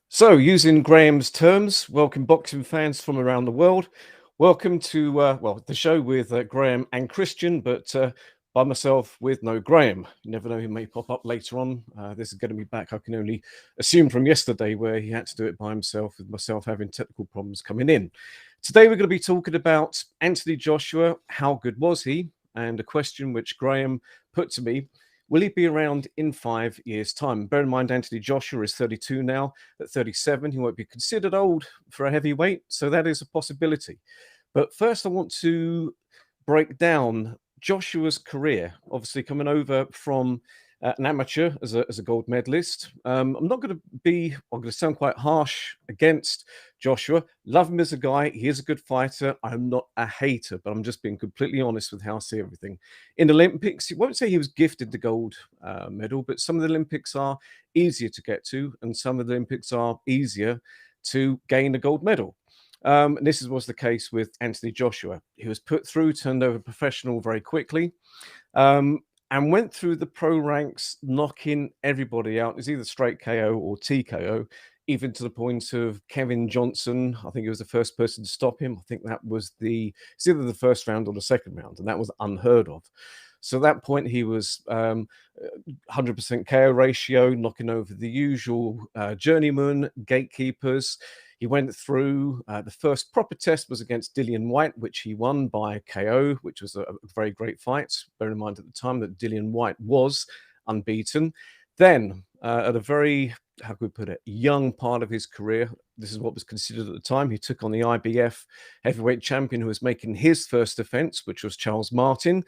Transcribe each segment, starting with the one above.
So, using Graham's terms, welcome boxing fans from around the world. Welcome to the show with Graham and Christian, but by myself with no Graham. You never know, he may pop up later on. This is going to be back. I can only assume from yesterday where he had to do it by himself, with myself having technical problems coming in. Today we're going to be talking about Anthony Joshua. How good was he? And a question which Graham put to me. Will he be around in 5 years' time? Bear in mind, Anthony Joshua is 32 now. At 37, he won't be considered old for a heavyweight, so that is a possibility. But first, I want to break down Joshua's career. Obviously, coming over from an amateur as a gold medalist. I'm going to sound quite harsh against Joshua. Love him as a guy. He is a good fighter. I'm not a hater, but I'm just being completely honest with how I see everything. In the Olympics, you won't say he was gifted the gold medal, but some of the Olympics are easier to get to, and some of the Olympics are easier to gain a gold medal. And this was the case with Anthony Joshua. He was put through, turned over professional very quickly, and went through the pro ranks, knocking everybody out. It's either straight KO or TKO, even to the point of Kevin Johnson. I think he was the first person to stop him. I think that was it's either the first round or the second round, and that was unheard of. So at that point, he was 100% KO ratio, knocking over the usual journeyman, gatekeepers. He went through the first proper test was against Dillian White, which he won by KO, which was a very great fight. Bear in mind at the time that Dillian White was unbeaten. Then at a very, how could we put it, young part of his career, this is what was considered at the time, he took on the IBF heavyweight champion who was making his first defense, which was Charles Martin.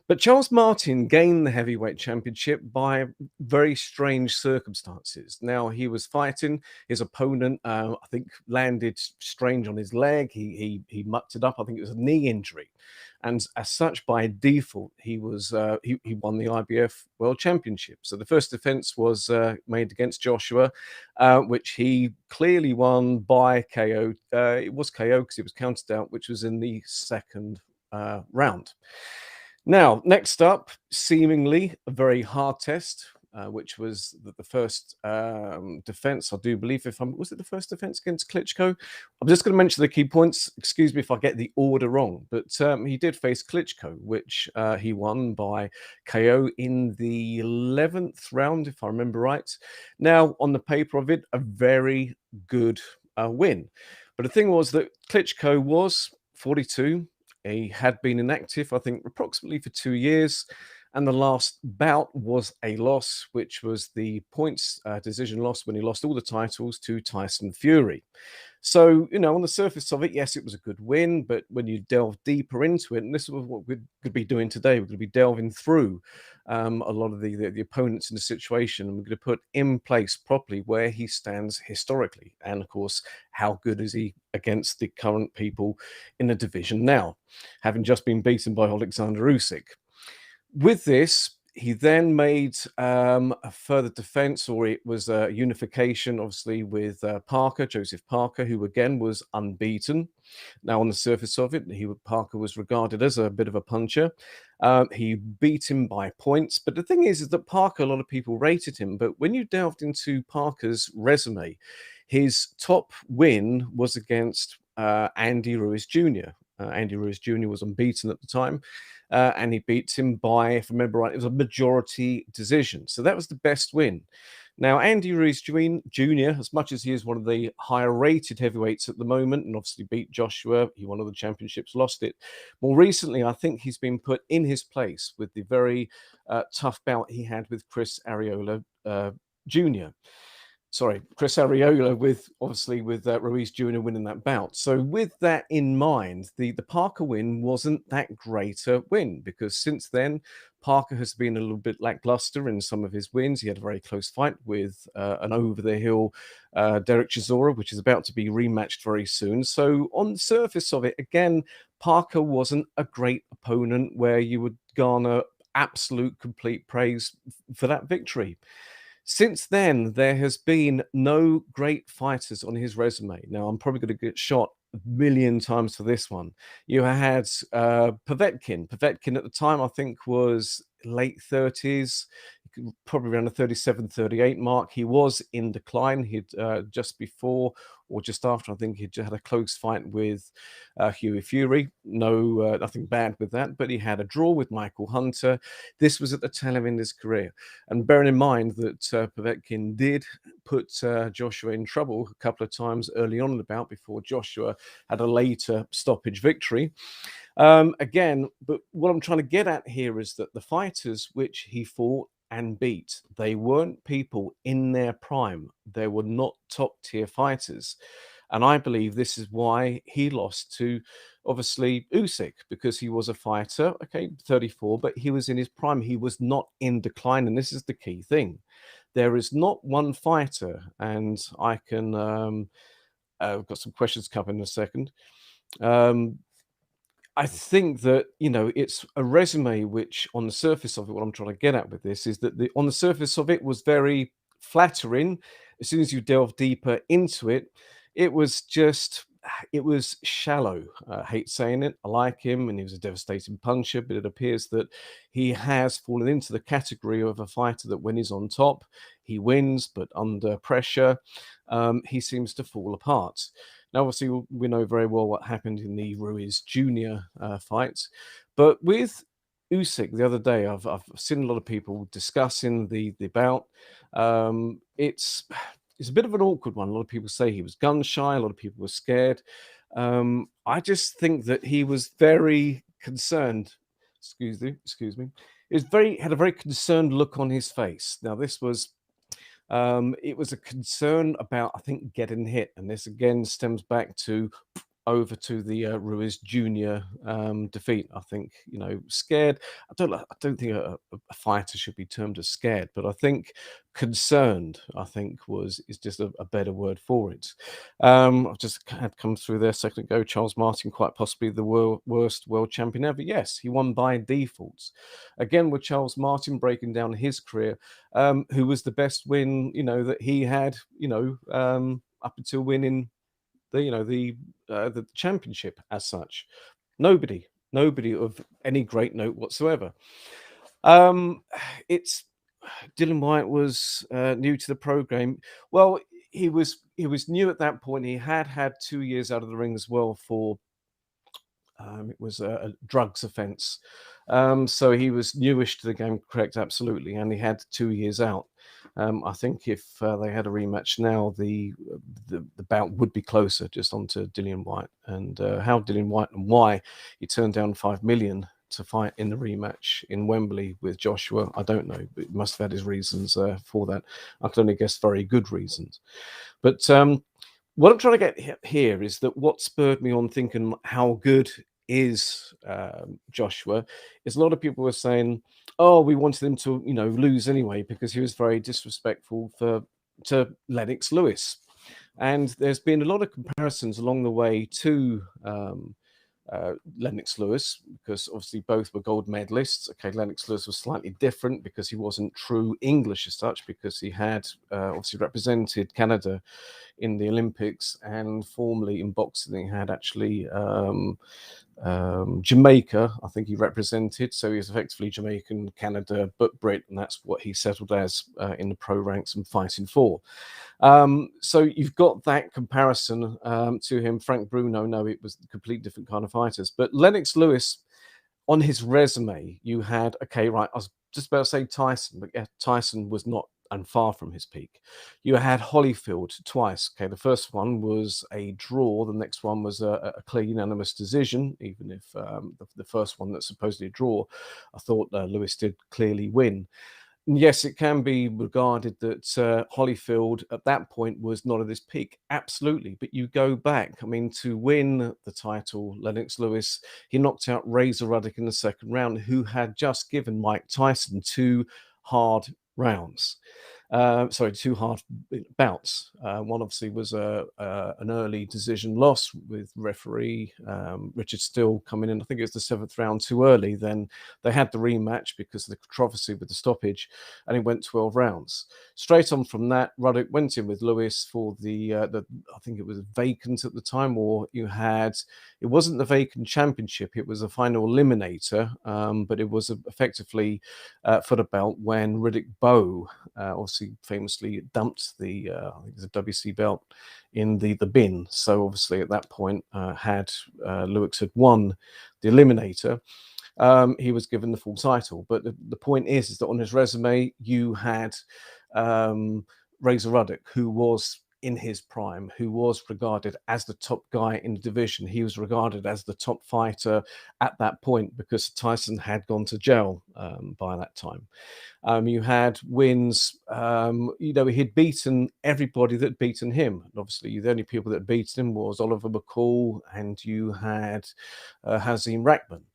But Charles Martin gained the heavyweight championship by very strange circumstances. Now, he was fighting his opponent, I think landed strange on his leg. He mucked it up. I think it was a knee injury. And as such, by default, he won the IBF World Championship. So the first defense was made against Joshua, which he clearly won by KO. It was KO because it was counted out, which was in the second round. Now, next up, seemingly a very hard test, which was the first defense, I do believe. Was it the first defense against Klitschko? I'm just going to mention the key points. Excuse me if I get the order wrong, but he did face Klitschko, which he won by KO in the 11th round, if I remember right. Now, on the paper of it, a very good win. But the thing was that Klitschko was 42. He had been inactive, I think, approximately for 2 years. And the last bout was a loss, which was the points decision loss when he lost all the titles to Tyson Fury. So, on the surface of it, yes, it was a good win. But when you delve deeper into it, and this is what we could be doing today, we're going to be delving through a lot of the opponents in the situation. And we're going to put in place properly where he stands historically. And of course, how good is he against the current people in the division now, having just been beaten by Alexander Usyk. With this, he then made a further defense, or it was a unification, obviously, with Joseph Parker, who again was unbeaten. Now, on the surface of it, Parker was regarded as a bit of a puncher. He beat him by points. But the thing is that Parker, a lot of people rated him. But when you delved into Parker's resume, his top win was against Andy Ruiz Jr. Andy Ruiz Jr. was unbeaten at the time. And he beat him by, if I remember right, it was a majority decision. So that was the best win. Now, Andy Ruiz Jr., as much as he is one of the higher rated heavyweights at the moment, and obviously beat Joshua, he won all the championships, lost it. More recently, I think he's been put in his place with the very tough bout he had with Chris Arreola Jr. Sorry, Chris Arreola with Ruiz Jr. winning that bout. So with that in mind, the Parker win wasn't that great a win, because since then, Parker has been a little bit lackluster in some of his wins. He had a very close fight with an over-the-hill Derek Chisora, which is about to be rematched very soon. So on the surface of it, again, Parker wasn't a great opponent where you would garner absolute complete praise for that victory. Since then, there has been no great fighters on his resume. Now, I'm probably going to get shot a million times for this one. You had Povetkin. Povetkin at the time, I think, was late 30s, probably around the 37, 38 mark. He was in decline. He'd just before or just after, I think he'd had a close fight with Huey Fury. No, nothing bad with that, but he had a draw with Michael Hunter. This was at the tail end of his career. And bearing in mind that Povetkin did put Joshua in trouble a couple of times early on in the bout before Joshua had a later stoppage victory. Again, but what I'm trying to get at here is that the fighters which he fought and beat, they weren't people in their prime. They were not top tier fighters. And I believe this is why he lost to, obviously, Usyk, because he was a fighter, okay, 34, but he was in his prime. He was not in decline. And this is the key thing. There is not one fighter, and I can, I've got some questions coming in a second. I think that, it's a resume which, on the surface of it, what I'm trying to get at with this is that on the surface of it was very flattering. As soon as you delve deeper into it, it was just, it was shallow. I hate saying it. I like him, and he was a devastating puncher, but it appears that he has fallen into the category of a fighter that when he's on top, he wins, but under pressure, he seems to fall apart. Now, obviously, we know very well what happened in the Ruiz Jr. Fight, but with Usyk the other day, I've seen a lot of people discussing the bout. It's a bit of an awkward one. A lot of people say he was gun shy. A lot of people were scared. I just think that he was very concerned. Excuse me. Had a very concerned look on his face. Now, this was it was a concern about, I think, getting hit, and this again stems back to over to the Ruiz Jr. Defeat. I think, scared. I don't think a fighter should be termed as scared, but I think concerned, I think, is just a better word for it. I've just had come through there a second ago. Charles Martin, quite possibly the worst world champion ever. Yes, he won by default. Again, with Charles Martin breaking down his career, who was the best win, that he had, up until winning the championship as such. Nobody of any great note whatsoever. It's Dylan White was new to the program. Well, he was new at that point. He had 2 years out of the ring as well for it was a drugs offence. So he was newish to the game, correct, absolutely, and he had 2 years out. I think if they had a rematch now, the bout would be closer, just onto Dillian White, and how Dillian White and why he turned down 5 million to fight in the rematch in Wembley with Joshua, I don't know, but he must have had his reasons for that. I can only guess very good reasons. But what I'm trying to get here is that what spurred me on thinking how good is Joshua is a lot of people were saying, oh, we wanted him to, lose anyway because he was very disrespectful to Lennox Lewis. And there's been a lot of comparisons along the way to Lennox Lewis, because obviously both were gold medalists. Okay, Lennox Lewis was slightly different because he wasn't true English as such, because he had obviously represented Canada in the Olympics, and formerly in boxing he had actually Jamaica, I think he represented, so he was effectively Jamaican, Canada, but Brit, and that's what he settled as in the pro ranks and fighting for. So you've got that comparison to him. Frank Bruno, no, it was a complete different kind of fighters. But Lennox Lewis, on his resume, you had, okay, right, I was just about to say Tyson, but yeah, Tyson was not and far from his peak. You had Holyfield twice. Okay, the first one was a draw. The next one was a clear unanimous decision, even if the first one that's supposedly a draw, I thought Lewis did clearly win. Yes, it can be regarded that Holyfield at that point was not at his peak. Absolutely. But you go back, I mean, to win the title, Lennox Lewis, he knocked out Razor Ruddock in the second round, who had just given Mike Tyson two hard rounds. Sorry, two hard bouts. One obviously was an early decision loss with referee Richard Still coming in. I think it was the seventh round too early. Then they had the rematch because of the controversy with the stoppage, and it went 12 rounds. Straight on from that, Ruddock went in with Lewis for the I think it was vacant at the time, or you had, it wasn't the vacant championship, it was a final eliminator, but it was effectively for the belt when Riddick Bowe obviously famously dumped the I think it was a WC belt in the bin. So obviously at that point, had Lewis had won the eliminator, he was given the full title. But the point is that on his resume, you had Razor Ruddock, who was in his prime, who was regarded as the top guy in the division. He was regarded as the top fighter at that point because Tyson had gone to jail by that time. You had wins, he'd beaten everybody that had beaten him. And obviously, the only people that had beaten him was Oliver McCall, and you had Hazim Rahman.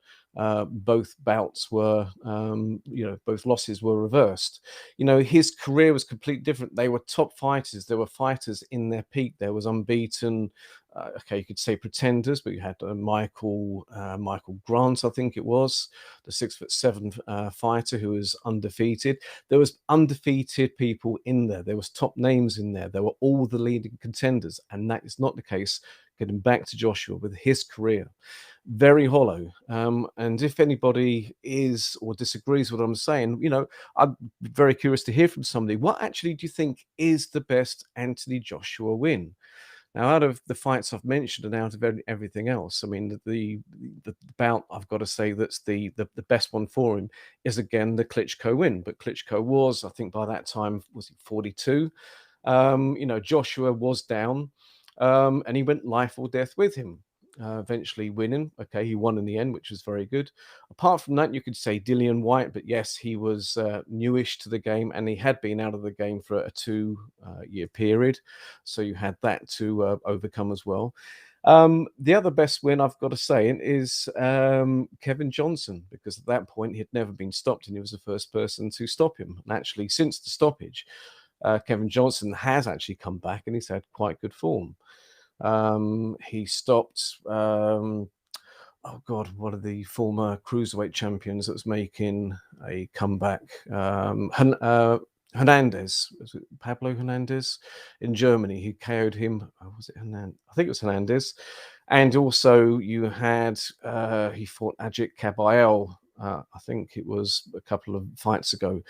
Both bouts were, both losses were reversed. His career was completely different. They were top fighters. There were fighters in their peak. There was unbeaten, okay, you could say pretenders, but you had Michael Grant, I think it was, the 6'7" fighter who was undefeated. There was undefeated people in there. There was top names in there. There were all the leading contenders, and that is not the case. Getting back to Joshua with his career, very hollow. And if anybody is or disagrees with what I'm saying, I'm very curious to hear from somebody. What actually do you think is the best Anthony Joshua win? Now, out of the fights I've mentioned and out of everything else, I mean, the bout I've got to say that's the best one for him is again the Klitschko win. But Klitschko was, I think, by that time, was he 42? Joshua was down, and he went life or death with him. Eventually winning. Okay, he won in the end, which was very good. Apart from that, you could say Dillian White, but yes, he was newish to the game, and he had been out of the game for a 2 year period. So you had that to overcome as well. The other best win I've got to say is Kevin Johnson, because at that point he had never been stopped, and he was the first person to stop him. And actually, since the stoppage, Kevin Johnson has actually come back, and he's had quite good form. He stopped, oh God, what are the former cruiserweight champions that was making a comeback? Hernandez, was it Pablo Hernandez in Germany? He KO'd him. Oh, was it Hernandez? I think it was Hernandez. And also you had, he fought Ajit Kabayel. I think it was a couple of fights ago.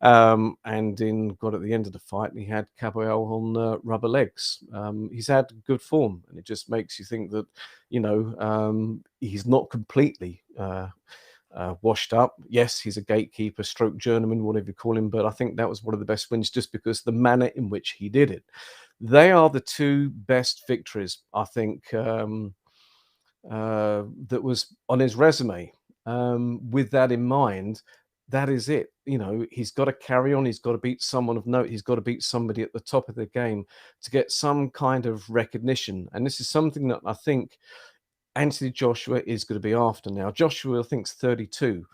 And got at the end of the fight, he had Caballero on rubber legs. He's had good form, and it just makes you think that, he's not completely washed up. Yes, he's a gatekeeper, stroke journeyman, whatever you call him, but I think that was one of the best wins just because the manner in which he did it. They are the two best victories, I think, that was on his resume. With that in mind, that is it. He's got to carry on. He's got to beat someone of note. He's got to beat somebody at the top of the game to get some kind of recognition. And this is something that I think Anthony Joshua is going to be after now. Joshua, I think, is 32.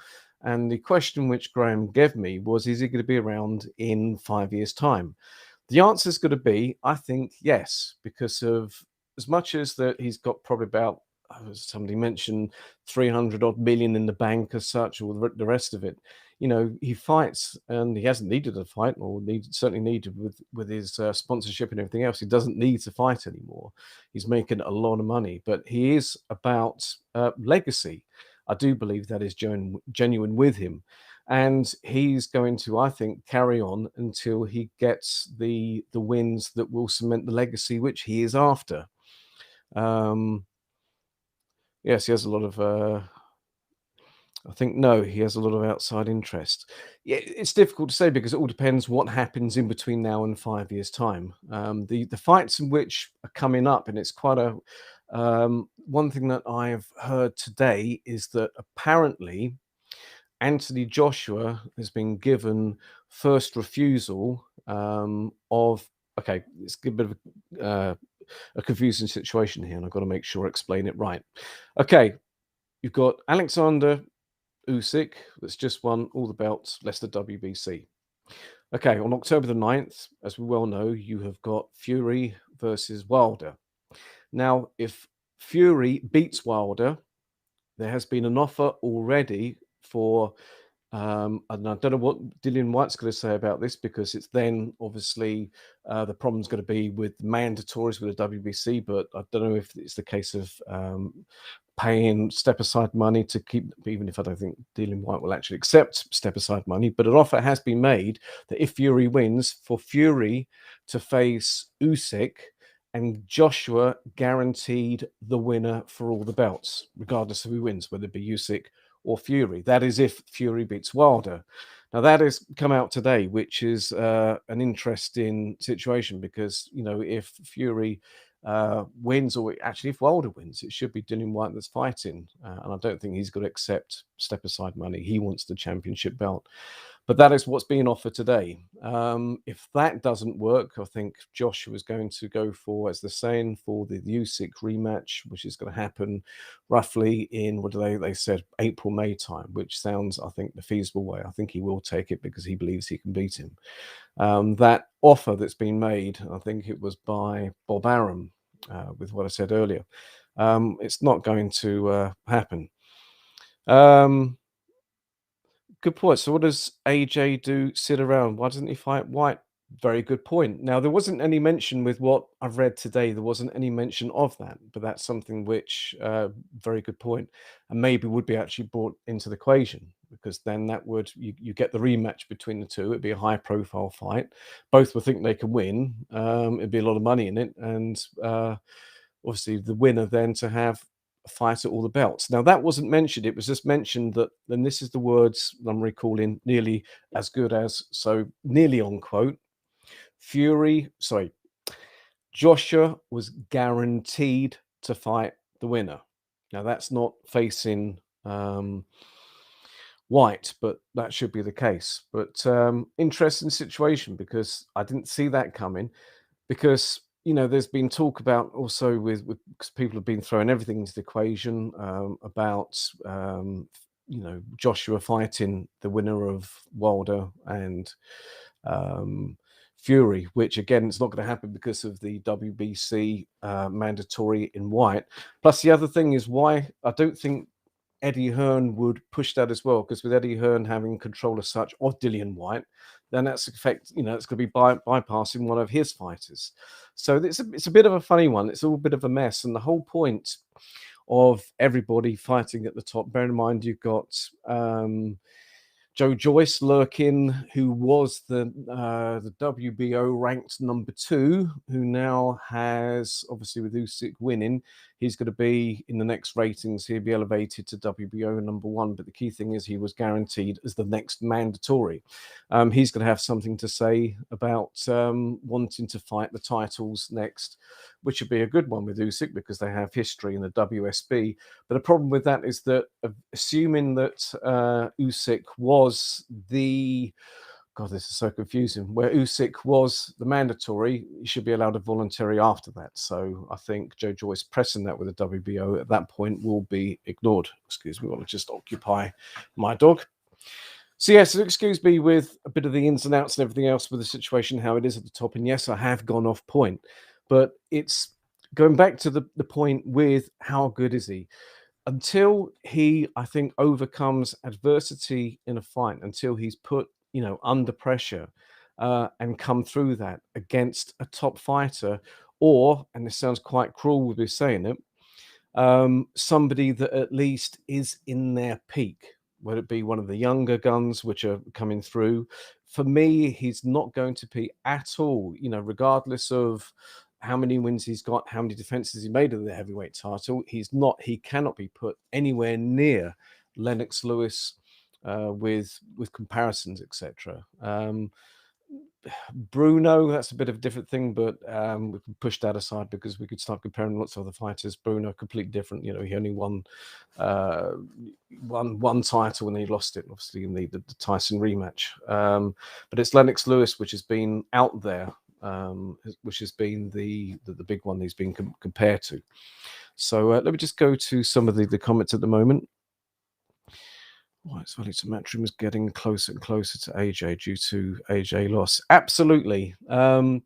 And the question which Graeme gave me was, is he going to be around in 5 years' time? The answer is going to be, I think, yes, because of as much as that he's got probably about, as somebody mentioned, 300 odd million in the bank as such, or the rest of it. He fights, and he hasn't needed a fight, or certainly needed with his sponsorship and everything else. He doesn't need to fight anymore. He's making a lot of money, but he is about legacy. I do believe that is genuine with him. And he's going to, I think, carry on until he gets the wins that will cement the legacy which he is after. Yes, he has a lot of. I think no, he has a lot of outside interest. Yeah, it's difficult to say because it all depends what happens in between now and 5 years' time. The fights in which are coming up, and it's quite a one thing that I've heard today is that apparently Anthony Joshua has been given first refusal of. Okay, it's a bit of a confusing situation here, and I've got to make sure I explain it right. Okay, you've got Alexander Usyk that's just won all the belts, less the WBC. Okay, on October the 9th, as we well know, you have got Fury versus Wilder. Now, if Fury beats Wilder, there has been an offer already for, and I don't know what Dillian White's going to say about this, because it's then obviously the problem's going to be with mandatories with the WBC, but I don't know if it's the case of paying step aside money to keep, even if I don't think Dillian White will actually accept step aside money, but an offer has been made that if Fury wins, for Fury to face Usyk, and Joshua guaranteed the winner for all the belts, regardless of who wins, whether it be Usyk or Fury. That is if Fury beats Wilder. Now that has come out today, which is an interesting situation, because if Fury wins, or actually if Wilder wins, it should be Dillian White that's fighting, and I don't think he's going to accept step aside money. He wants the championship belt. But that is what's being offered today. If that doesn't work, I think Joshua is going to go for, as they're saying, for the Usyk rematch, which is going to happen roughly in, what do they said, April, May time, which sounds, I think, the feasible way. I think he will take it because he believes he can beat him. That offer that's been made, I think it was by Bob Arum, with what I said earlier. It's not going to happen. Good point. So what does AJ do? Sit around? Why doesn't he fight White? Very good point. Now, there wasn't any mention with what I've read today. There wasn't any mention of that, but that's something which, very good point, and maybe would be actually brought into the equation, because then that would, you get the rematch between the two. It'd be a high profile fight. Both would think they can win. It'd be a lot of money in it, and obviously the winner then to have a fight at all the belts. Now that wasn't mentioned. It was just mentioned that, and this is the words I'm recalling, nearly as good as, so nearly on quote, Joshua was guaranteed to fight the winner. Now that's not facing White, but that should be the case. But interesting situation, because I didn't see that coming, because there's been talk about also with because people have been throwing everything into the equation, about Joshua fighting the winner of Wilder and Fury, which again, it's not going to happen because of the WBC mandatory in White. Plus, the other thing is why I don't think Eddie Hearn would push that as well, because with Eddie Hearn having control as such of Dillian White, then that's it's going to be bypassing one of his fighters. So it's a bit of a funny one. It's all a bit of a mess, and the whole point of everybody fighting at the top. Bear in mind, you've got Joe Joyce lurking, who was the WBO ranked #2, who now has, obviously with Usyk winning, he's going to be in the next ratings. He'll be elevated to WBO #1. But the key thing is he was guaranteed as the next mandatory. He's going to have something to say about wanting to fight the titles next, which would be a good one with Usyk because they have history in the WSB. But the problem with that is that, assuming that Usyk was the, God, this is so confusing, where Usyk was the mandatory, he should be allowed a voluntary after that. So I think Joe Joyce pressing that with the WBO at that point will be ignored. Excuse me, I want to just occupy my dog. So yes, excuse me with a bit of the ins and outs and everything else with the situation, how it is at the top. And yes, I have gone off point, but it's going back to the point with how good is he? Until he, I think, overcomes adversity in a fight, until he's put, under pressure and come through that against a top fighter, or, and this sounds quite cruel with me saying it, somebody that at least is in their peak, whether it be one of the younger guns which are coming through. For me, he's not going to be at all, regardless of how many wins he's got, how many defenses he made of the heavyweight title. He cannot be put anywhere near Lennox Lewis with comparisons, etc. Bruno, that's a bit of a different thing, but we can push that aside because we could start comparing lots of other fighters. Bruno, completely different. He only won one title and he lost it, obviously, in the Tyson rematch. But it's Lennox Lewis, which has been out there, which has been the big one he's been compared to. So let me just go to some of the comments at the moment. It's Wellington Matchroom is getting closer and closer to AJ due to AJ loss. Absolutely. Now,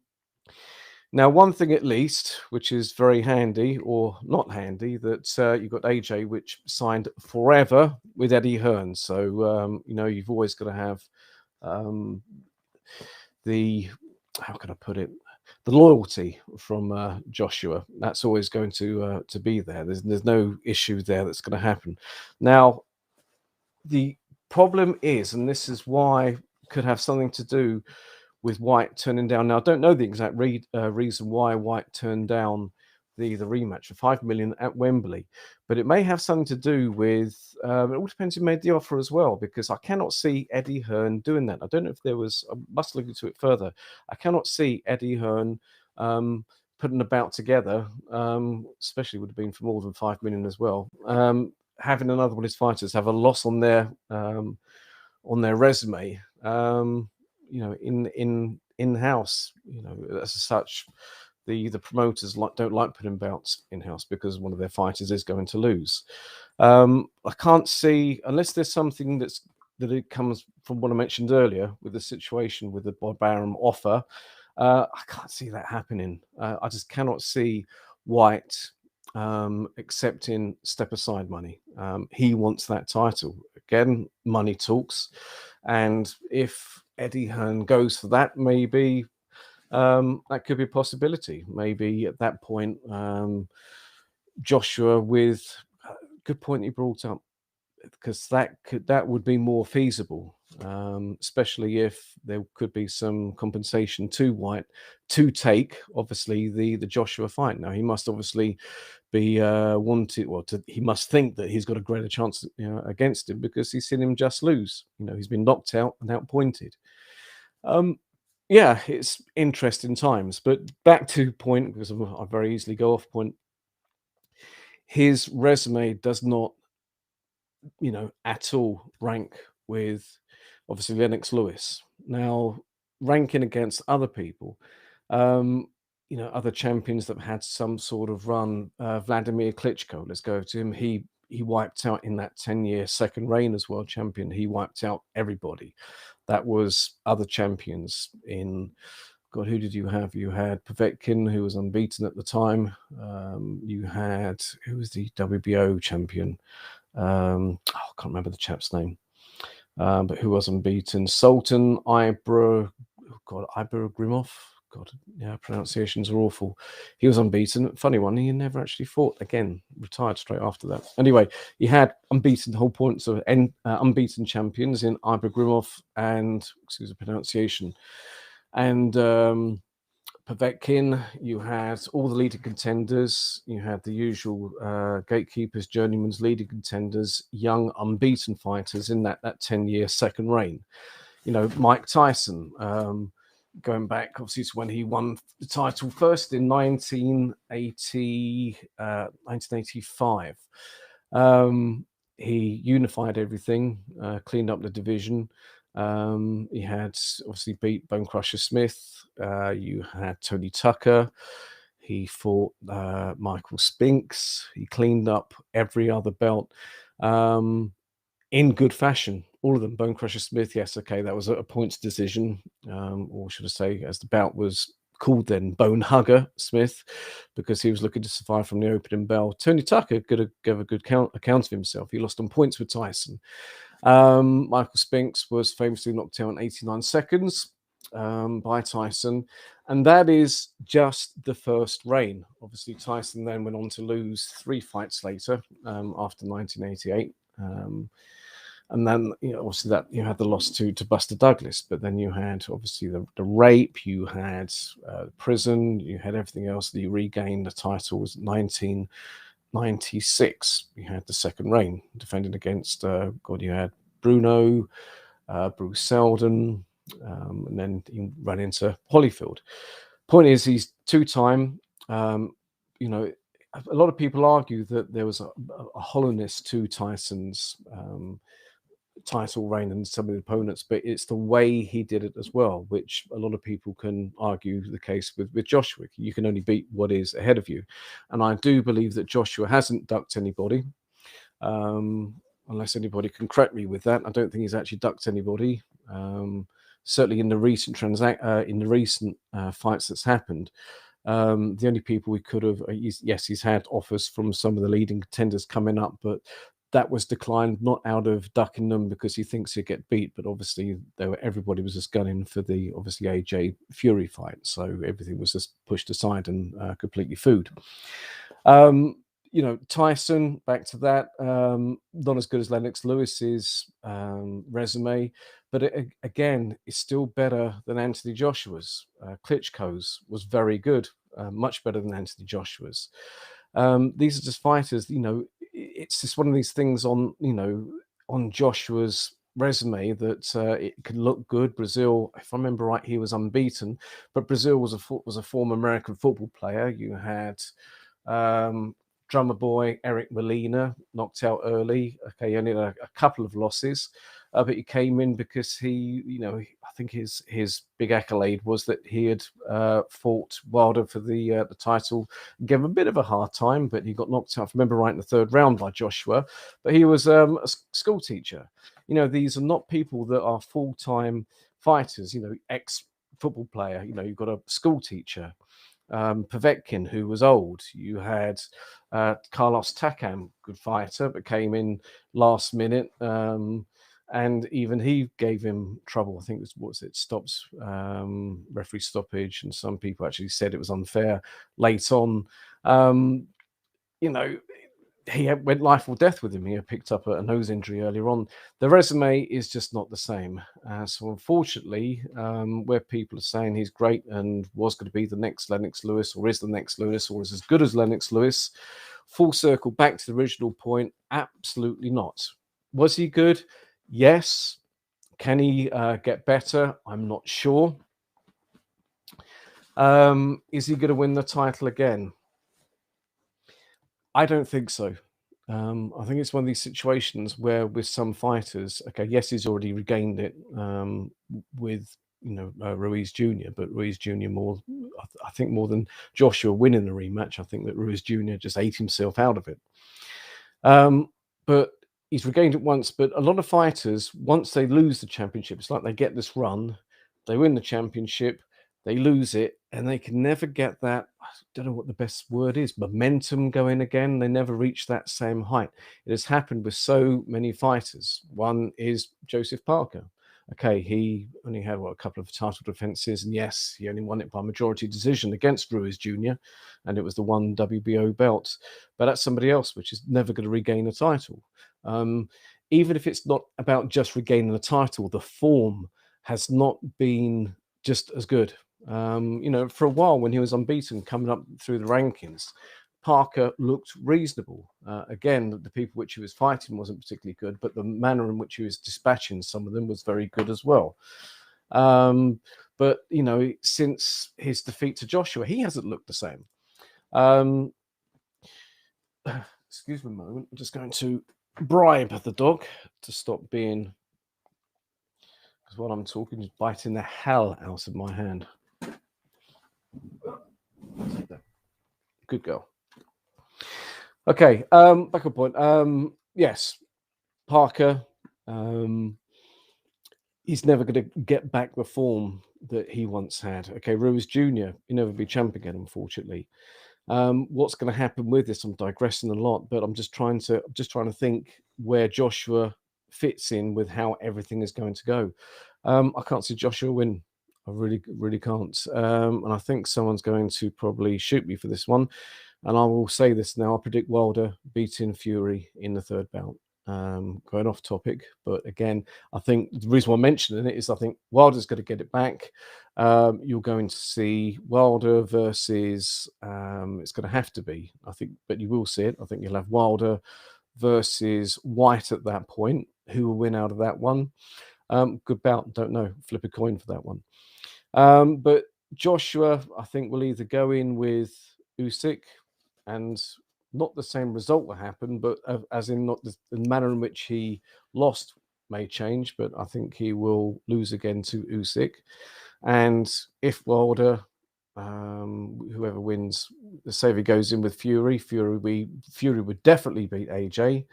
one thing at least, which is very handy or not handy, that you've got AJ, which signed forever with Eddie Hearn. So, you've always got to have how can I put it? The loyalty from Joshua. That's always going to be there. There's no issue there that's going to happen. Now, the problem is, and this is why could have something to do with White turning down. Now, I don't know the exact reason why White turned down the rematch for 5 million at Wembley, but it may have something to do with. It all depends who made the offer as well, because I cannot see Eddie Hearn doing that. I don't know if there was. I must look into it further. I cannot see Eddie Hearn putting a bout together, especially would have been for more than 5 million as well. Having another one of his fighters have a loss on their resume, in house, as such, the promoters don't like putting bouts in house because one of their fighters is going to lose. I can't see, unless there's something that it comes from what I mentioned earlier with the situation with the Bob Arum offer. I can't see that happening. I just cannot see White accepting step aside money. He wants that title. Again, money talks. And if Eddie Hearn goes for that, maybe that could be a possibility. Maybe at that point, Joshua with good point you brought up, because that would be more feasible, especially if there could be some compensation to White to take, obviously, the Joshua fight. Now, he must obviously be wanted, or he must think that he's got a greater chance against him, because he's seen him just lose. He's been knocked out and outpointed. Yeah, it's interesting times. But back to point, because I very easily go off point. His resume does not at all rank with, obviously, Lennox Lewis. Now, ranking against other people, other champions that had some sort of run, Vladimir Klitschko, let's go to him. He wiped out in that 10-year second reign as world champion. He wiped out everybody. That was other champions in. God, who did you have? You had Povetkin, who was unbeaten at the time. You had, who was the WBO champion? I can't remember the chap's name, but who was unbeaten? Sultan Ibragimov. God, yeah, pronunciations are awful. He was unbeaten. Funny one, he never actually fought again. Retired straight after that. Anyway, he had unbeaten, the whole point, so unbeaten champions in Ibragimov and, excuse the pronunciation, and Povetkin. You had all the leading contenders. You had the usual gatekeepers, journeyman's leading contenders, young unbeaten fighters in that 10-year second reign. Mike Tyson, going back obviously to when he won the title first in 1985. He unified everything, cleaned up the division. He had obviously beat Bone Crusher Smith. You had Tony Tucker. He fought Michael Spinks. He cleaned up every other belt in good fashion. All of them. Bone Crusher Smith, yes, okay, that was a points decision, or should I say, as the bout was called then, Bone Hugger Smith, because he was looking to survive from the opening bell. Tony Tucker could have given a good account of himself. He lost on points with Tyson. Michael Spinks was famously knocked out in 89 seconds by Tyson, and that is just the first reign. Obviously, Tyson then went on to lose 3 fights later, after 1988. And then, obviously, that you had the loss to Buster Douglas, but then you had obviously the rape, you had prison, you had everything else. That you regained the title was 1996. You had the second reign defending against you had Bruno, Bruce Seldon, and then he ran into Holyfield. Point is, he's two-time. You know, a lot of people argue that there was a hollowness to Tyson's title reign and some of the opponents, but it's the way he did it as well, which a lot of people can argue the case with Joshua. You can only beat what is ahead of you. And I do believe that Joshua hasn't ducked anybody. Unless anybody can correct me with that, I don't think he's actually ducked anybody. Certainly in the recent fights that's happened, the only people we could have, he's had offers from some of the leading contenders coming up, but that was declined not out of ducking them because he thinks he'll get beat, but obviously everybody was just gunning for the obviously AJ Fury fight, so everything was just pushed aside and completely food. You know, Tyson, back to that, not as good as Lennox Lewis's resume, but again, it's still better than Anthony Joshua's. Klitschko's was very good, much better than Anthony Joshua's. These are just fighters, you know, it's just one of these things on, you know, on Joshua's resume that it could look good. Brazil, if I remember right, he was unbeaten, but Brazil was a former American football player. You had drummer boy Eric Molina knocked out early. Okay, he only had a couple of losses, but he came in because he, you know, I think his big accolade was that he had fought Wilder for the title, gave him a bit of a hard time, but he got knocked out, if I remember right, in the third round by Joshua. But he was a school teacher. You know, these are not people that are full-time fighters. You know, ex-football player. You know, you've got a school teacher. Povetkin, who was old. You had Carlos Takam, good fighter, but came in last minute, and even he gave him trouble. I think it was stops referee stoppage, and some people actually said it was unfair late on. You know, he went life or death with him. He had picked up a nose injury earlier on. The resume is just not the same. So unfortunately, where people are saying he's great and was going to be the next Lennox Lewis, or is the next Lewis, or is as good as Lennox Lewis, full circle back to the original point, absolutely not. Was he good? Yes. Can he get better? I'm not sure. Is he going to win the title again? I don't think so. I think it's one of these situations where with some fighters, okay, yes, he's already regained it with, you know, Ruiz Jr., but Ruiz Jr. more, I think more than Joshua winning the rematch. I think that Ruiz Jr. just ate himself out of it. But he's regained it once. But a lot of fighters, once they lose the championship, it's like they get this run, they win the championship, they lose it, and they can never get that, I don't know what the best word is, momentum going again. They never reach that same height. It has happened with so many fighters. One is Joseph Parker. Okay, he only had, a couple of title defenses, and yes, he only won it by majority decision against Ruiz Jr., and it was the one WBO belt. But that's somebody else, which is never going to regain a title. Even if it's not about just regaining the title, the form has not been just as good. You know, for a while when he was unbeaten coming up through the rankings, Parker looked reasonable. Again, the people which he was fighting wasn't particularly good, but the manner in which he was dispatching some of them was very good as well. But, you know, since his defeat to Joshua, he hasn't looked the same. Excuse me a moment. I'm just going to bribe the dog to stop being, because while I'm talking, he's biting the hell out of my hand. Good girl. Okay, back on point. Yes, Parker, he's never going to get back the form that he once had. Okay, Ruiz Jr., he'll never be champ again, unfortunately. What's going to happen with this? I'm digressing a lot, but I'm just trying to think where Joshua fits in with how everything is going to go. I can't see Joshua win. I really, really can't. And I think someone's going to probably shoot me for this one. And I will say this now. I predict Wilder beating Fury in the third bout. Going off topic, but again, I think the reason why I'm mentioning it is I think Wilder's going to get it back. You're going to see Wilder versus, it's going to have to be, I think, but you will see it. I think you'll have Wilder versus White at that point. Who will win out of that one? Good bout. Don't know. Flip a coin for that one. But Joshua, I think, will either go in with Usyk, and not the same result will happen, but as in not the manner in which he lost may change, but I think he will lose again to Usyk. And if Wilder, whoever wins, say if he goes in with Fury, Fury would definitely beat AJ.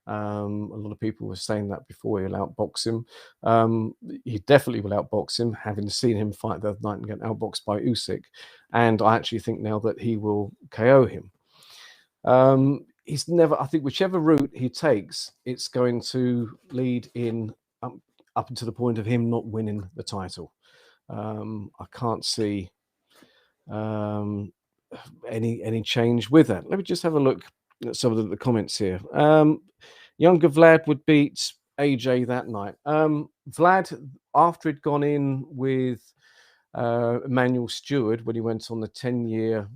A lot of people were saying that before he'll outbox him. He definitely will outbox him, having seen him fight the other night and get outboxed by Usyk. And I actually think now that he will KO him. He's never, I think, whichever route he takes, it's going to lead in up until the point of him not winning the title. I can't see any change with that. Let me just have a look at some of the comments here. Younger Vlad would beat AJ that night. Vlad, after he'd gone in with Emmanuel Stewart when he went on the 10-year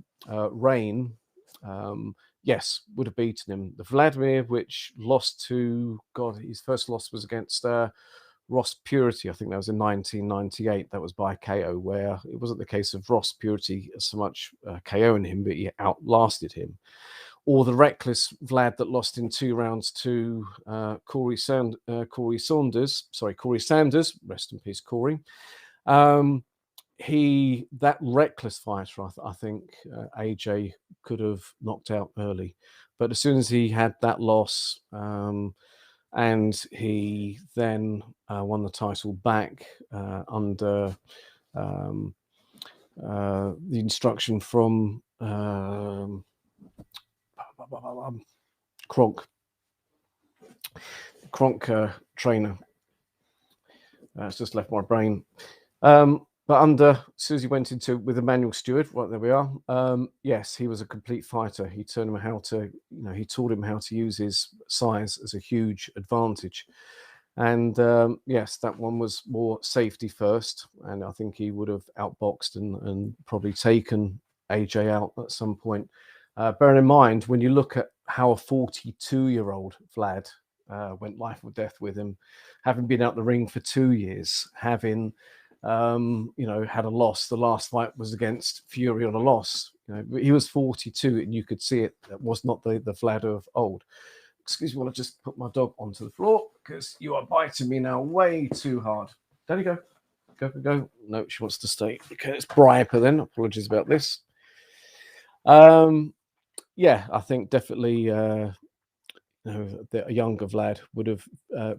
reign, yes, would have beaten him. The Vladimir, which lost to, God, his first loss was against Ross Purity. I think that was in 1998. That was by KO, where it wasn't the case of Ross Purity so much KOing him, but he outlasted him. Or the reckless Vlad that lost in 2 rounds to Corey Sanders. Rest in peace, Corey. That reckless fighter, I think AJ could have knocked out early, but as soon as he had that loss, and he then won the title back under the instruction from Kronk trainer. It's just left my brain. But under Susie went into with Emmanuel Stewart, right there we are. Yes, he was a complete fighter. He turned him how to, he taught him how to use his size as a huge advantage. And yes, that one was more safety first, and I think he would have outboxed and probably taken AJ out at some point. Bearing in mind, when you look at how a 42-year-old Vlad went life or death with him, having been out the ring for 2 years, having had a loss. The last fight was against Fury on a loss. He was 42, and you could see it. That was not the Vlad of old. Excuse me while I just put my dog onto the floor, because you are biting me now way too hard. There you go. Go. No, she wants to stay. Okay, let's bribe her then. Apologies about this. Yeah, I think definitely a younger Vlad would have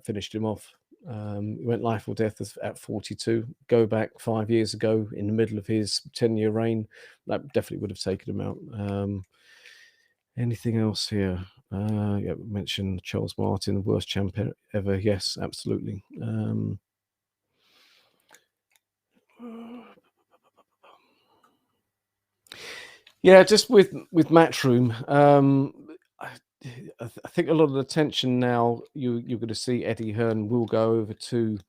finished him off. He went life or death at 42. Go back 5 years ago in the middle of his 10-year reign, that definitely would have taken him out. Anything else here? Yeah, we mentioned Charles Martin, the worst champion ever. Yes, absolutely. Yeah, just with Matchroom, I think a lot of the tension now, you're going to see Eddie Hearn will go over to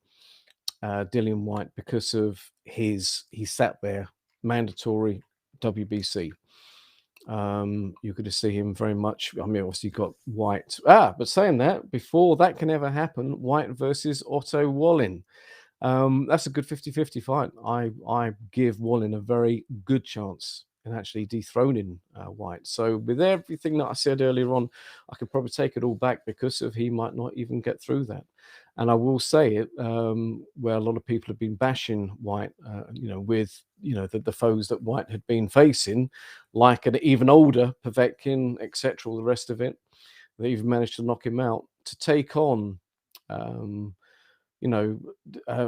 Dillian White because of he sat there, mandatory WBC. You're going to see him very much. I mean, obviously you've got White. But saying that, before that can ever happen, White versus Otto Wallin. That's a good 50-50 fight. I give Wallin a very good chance in actually dethroning White. So with everything that I said earlier on, I could probably take it all back because of he might not even get through that. And I will say it, where a lot of people have been bashing White, with the foes that White had been facing, like an even older Povetkin, etc., all the rest of it. They even managed to knock him out to take on.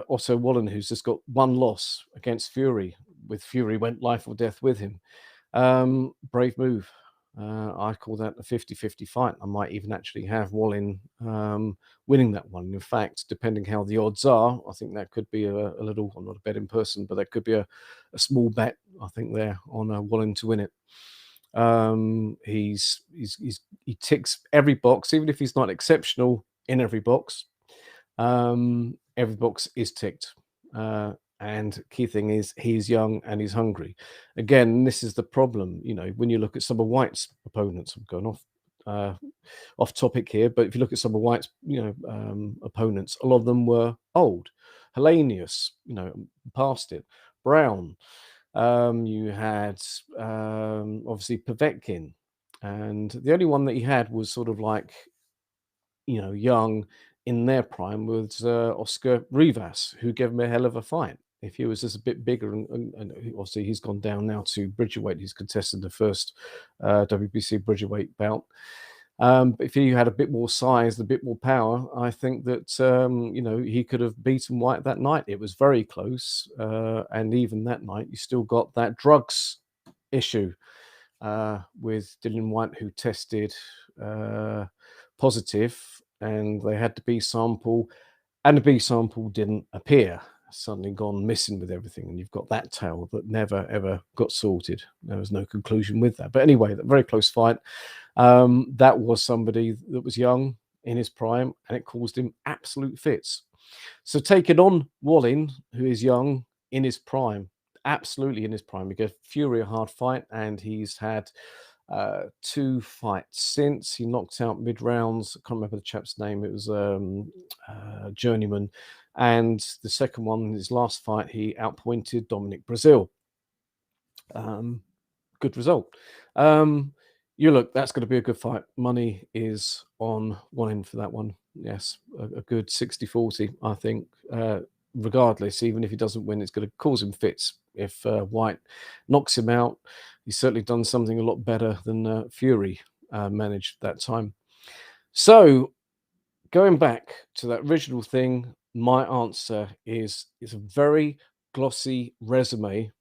Also Wallin, who's just got one loss against Fury, with Fury went life or death with him. Brave move. I call that a 50-50 fight. I might even actually have Wallin winning that one. In fact, depending how the odds are, I think that could be a little, I'm not a betting person, but that could be a small bet, I think, there on Wallin to win it. He ticks every box, even if he's not exceptional in every box. Every box is ticked, and key thing is he's young and he's hungry. Again, this is the problem. When you look at some of White's opponents, I'm going off topic here, but if you look at some of White's opponents, a lot of them were old. Hellenius, past it. Brown. You had obviously Povetkin, and the only one that he had was sort of like, young in their prime was Oscar Rivas, who gave him a hell of a fight. If he was just a bit bigger, and obviously he's gone down now to Bridgerweight, he's contested the first WBC Bridgerweight bout. But if he had a bit more size, a bit more power, I think that he could have beaten White that night. It was very close, and even that night, you still got that drugs issue with Dillian White, who tested positive, and they had the B sample, and the B sample didn't appear. Suddenly gone missing with everything, and you've got that tale that never ever got sorted. There was no conclusion with that. But anyway, that very close fight. That was somebody that was young in his prime, and it caused him absolute fits. So taking on Wallin, who is young in his prime, absolutely in his prime, he gave Fury a hard fight, and he's had 2 fights since. He knocked out mid rounds. I can't remember the chap's name. It was Journeyman, and the second one, his last fight, he outpointed Dominic Brazil. Good result. You look, that's going to be a good fight. Money is on one end for that one. Yes, a good 60-40, I think. Regardless, even if he doesn't win, it's going to cause him fits. If White knocks him out, he's certainly done something a lot better than Fury managed that time. So, going back to that original thing, my answer is a very glossy resume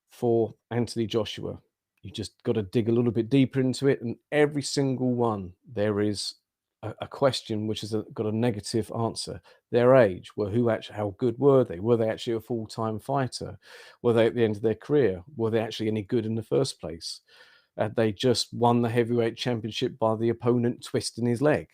for Anthony Joshua. You just got to dig a little bit deeper into it, and every single one there is a question which has got a negative answer. Their age, how good were they? Were they actually a full-time fighter? Were they at the end of their career? Were they actually any good in the first place? They just won the heavyweight championship by the opponent twisting his leg.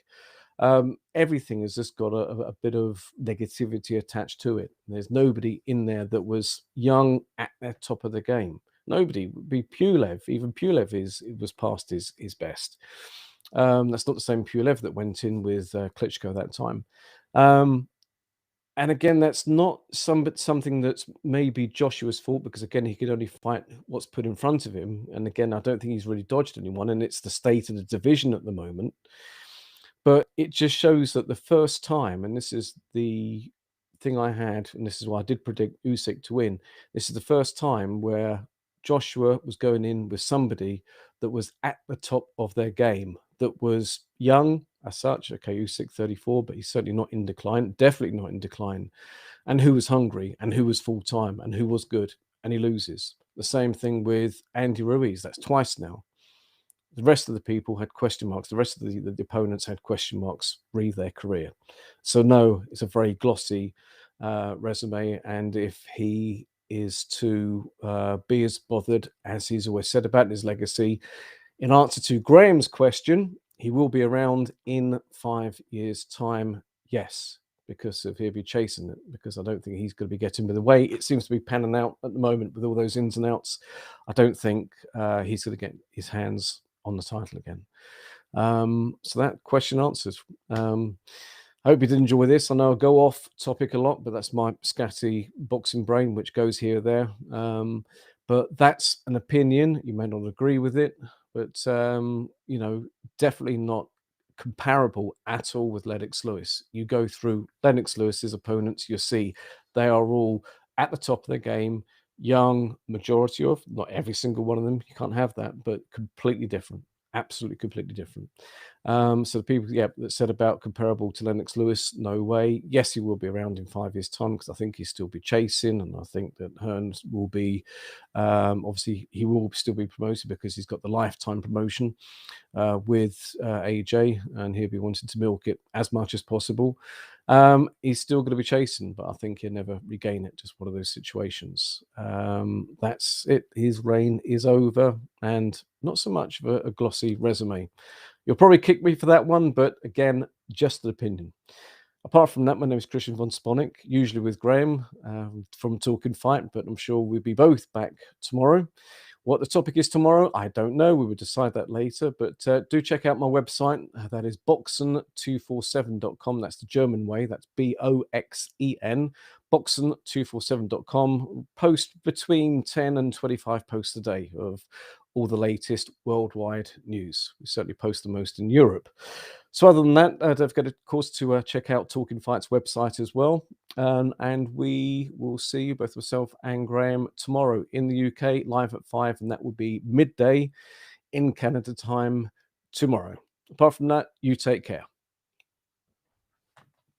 Everything has just got a bit of negativity attached to it. There's nobody in there that was young at the top of the game. Nobody would be Pulev. Even Pulev was past his best. That's not the same Pulev that went in with Klitschko that time. And again, that's not something that's maybe Joshua's fault, because again, he could only fight what's put in front of him. And again, I don't think he's really dodged anyone, and it's the state of the division at the moment. But it just shows that the first time, and this is the thing I had, and this is why I did predict Usyk to win. This is the first time where Joshua was going in with somebody that was at the top of their game, that was young as such. Okay, Usyk 34, but he's certainly not in decline, definitely not in decline, and who was hungry, and who was full time, and who was good, and he loses. The same thing with Andy Ruiz. That's twice now. The rest of the people had question marks. The rest of the opponents had question marks re their career. So no, it's a very glossy resume. And if he is to be as bothered as he's always said about his legacy, in answer to Graham's question, he will be around in 5 years' time. Yes, because he'll be chasing it, because I don't think he's going to be getting with the way it seems to be panning out at the moment with all those ins and outs. I don't think he's going to get his hands on the title again. So that question answered. I hope you did enjoy this. I know I go off topic a lot, but that's my scatty boxing brain, which goes here or there. But that's an opinion. You may not agree with it, but definitely not comparable at all with Lennox Lewis. You go through Lennox Lewis's opponents, you'll see they are all at the top of their game, young, majority of, not every single one of them, you can't have that, but completely different, absolutely completely different. So the people, that said about comparable to Lennox Lewis, no way. Yes, he will be around in 5 years' time, because I think he'll still be chasing, and I think that Hearns will be, obviously, he will still be promoted because he's got the lifetime promotion with AJ, and he'll be wanting to milk it as much as possible. He's still going to be chasing, but I think he'll never regain it. Just one of those situations. That's it. His reign is over, and not so much of a glossy resume. You'll probably kick me for that one, but again, just an opinion. Apart from that, my name is Kristian von Sponik, usually with Graeme from Talkin Fight, but I'm sure we'll be both back tomorrow What the topic is tomorrow, I don't know. We will decide that later. But do check out my website. That is boxen247.com. That's the German way. That's Boxen. Boxen247.com. Post between 10 and 25 posts a day of all the latest worldwide news. We certainly post the most in Europe. So other than that, don't forget, of course, to check out Talkin Fight's website as well. And we will see you, both myself and Graeme, tomorrow in the UK, live at 5, and that will be midday in Canada time tomorrow. Apart from that, you take care.